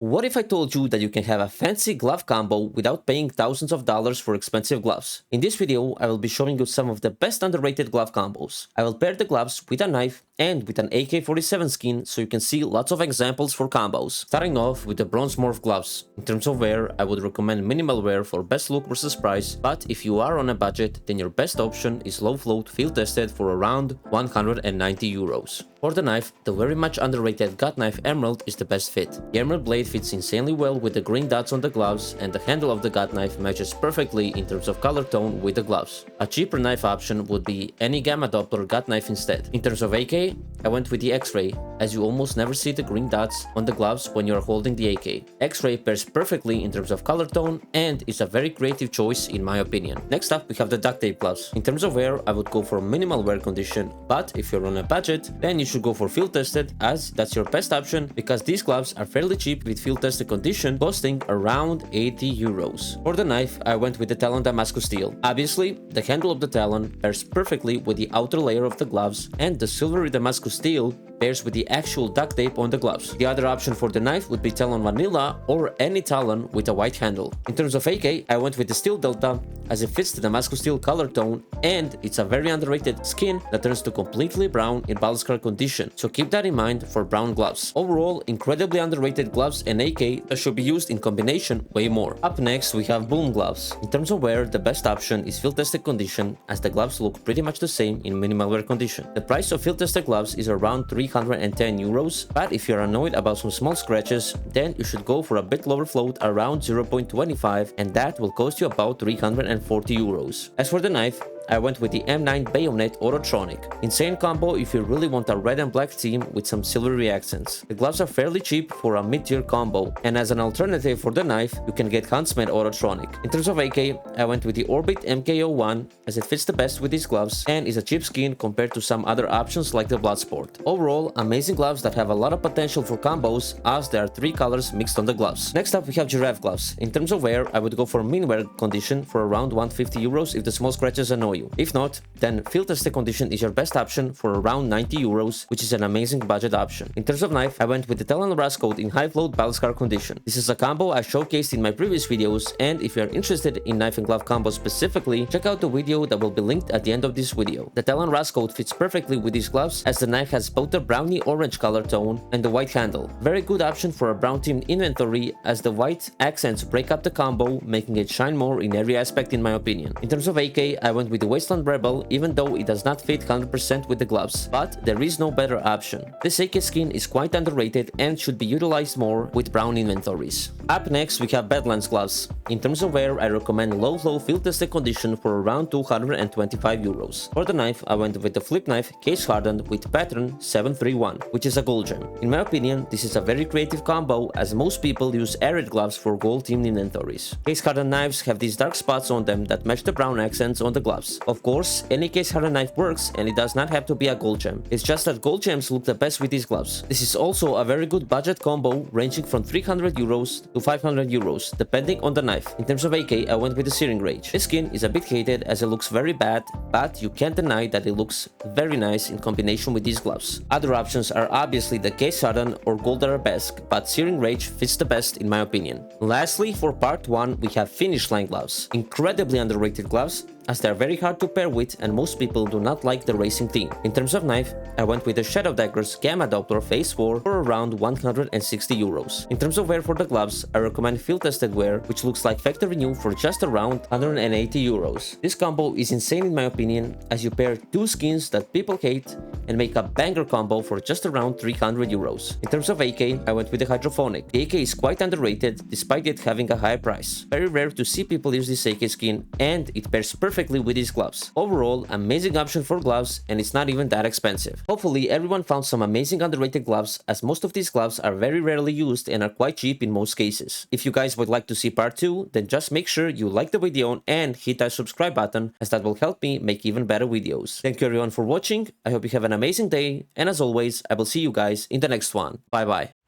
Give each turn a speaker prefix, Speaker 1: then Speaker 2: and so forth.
Speaker 1: What if I told you that you can have a fancy glove combo without paying thousands of dollars for expensive gloves? In this video, I will be showing you some of the best underrated glove combos. I will pair the gloves with a knife and with an AK-47 skin so you can see lots of examples for combos. Starting off with the bronze morph gloves. In terms of wear, I would recommend minimal wear for best look versus price, but if you are on a budget, then your best option is low float field tested for around 190 euros. For the knife, the very much underrated gut knife Emerald is the best fit. The Emerald blade fits insanely well with the green dots on the gloves, and the handle of the gut knife matches perfectly in terms of color tone with the gloves. A cheaper knife option would be any Gamma Doppler gut knife instead. In terms of AK, I went with the X-Ray, as you almost never see the green dots on the gloves when you are holding the AK. X-Ray pairs perfectly in terms of color tone and is a very creative choice in my opinion. Next up, we have the duct tape gloves. In terms of wear, I would go for minimal wear condition, but if you're on a budget, then you should go for field tested, as that's your best option because these gloves are fairly cheap with field tested condition, costing around 80 euros. For the knife, I went with the Talon Damascus steel. Obviously, the handle of the Talon pairs perfectly with the outer layer of the gloves, and the silvery Damascus steel pairs with the actual duct tape on the gloves. The other option for the knife would be Talon Vanilla or any Talon with a white handle. In terms of AK, I went with the Steel Delta as it fits the Damascus steel color tone, and it's a very underrated skin that turns to completely brown in battle scar condition, so keep that in mind for brown gloves. Overall, incredibly underrated gloves and AK that should be used in combination way more. Up next, we have Boom gloves. In terms of wear, the best option is field tested condition, as the gloves look pretty much the same in minimal wear condition. The price of field tested gloves is around 310 euros, but if you're annoyed about some small scratches, then you should go for a bit lower float around 0.25, and that will cost you about 340 euros. As for the knife, I went with the M9 Bayonet Autotronic. Insane combo if you really want a red and black team with some silvery accents. The gloves are fairly cheap for a mid-tier combo, and as an alternative for the knife, you can get Huntsman Autotronic. In terms of AK, I went with the Orbit MK01 as it fits the best with these gloves and is a cheap skin compared to some other options like the Bloodsport. Overall, amazing gloves that have a lot of potential for combos, as there are 3 colors mixed on the gloves. Next up, we have Giraffe gloves. In terms of wear, I would go for min wear condition for around 150 euros if the small scratches annoy you. If not, then field tested condition is your best option for around 90 euros, which is an amazing budget option. In terms of knife, I went with the Talon Rascode in high float battle scar condition. This is a combo I showcased in my previous videos, and if you are interested in knife and glove combos specifically, check out the video that will be linked at the end of this video. The Talon Rascode fits perfectly with these gloves, as the knife has both the browny orange color tone and the white handle. Very good option for a brown team inventory, as the white accents break up the combo, making it shine more in every aspect in my opinion. In terms of AK, I went with the Wasteland Rebel, even though it does not fit 100% with the gloves, but there is no better option. This AK skin is quite underrated and should be utilized more with brown inventories. Up next, we have Badlands gloves. In terms of wear, I recommend low flow field tested condition for around 225 euros. For the knife, I went with the flip knife case hardened with pattern 731, which is a gold gem. In my opinion, this is a very creative combo, as most people use arid gloves for gold teamed inventories. Case hardened knives have these dark spots on them that match the brown accents on the gloves. Of course, any case hardened knife works, and it does not have to be a gold gem. It's just that gold gems look the best with these gloves. This is also a very good budget combo, ranging from 300 euros to 500 euros, depending on the knife. In terms of AK, I went with the Searing Rage. This skin is a bit hated as it looks very bad, but you can't deny that it looks very nice in combination with these gloves. Other options are obviously the case hardened or gold arabesque, but Searing Rage fits the best in my opinion. Lastly, for part 1, we have Finish Line gloves. Incredibly underrated gloves, as they are very hard to pair with and most people do not like the racing theme. In terms of knife, I went with the Shadow Daggers Gamma Doppler Phase 4 for around 160 euros. In terms of wear for the gloves, I recommend field tested wear, which looks like factory new, for just around 180 euros. This combo is insane in my opinion, as you pair 2 skins that people hate and make a banger combo for just around 300 euros. In terms of AK, I went with the Hydrophonic. The AK is quite underrated despite it having a high price. Very rare to see people use this AK skin, and it pairs perfectly with these gloves. Overall, amazing option for gloves, and it's not even that expensive. Hopefully everyone found some amazing underrated gloves, as most of these gloves are very rarely used and are quite cheap in most cases. If you guys would like to see part 2, then just make sure you like the video and hit that subscribe button, as that will help me make even better videos. Thank you everyone for watching, I hope you have an amazing day, and as always, I will see you guys in the next one. Bye bye.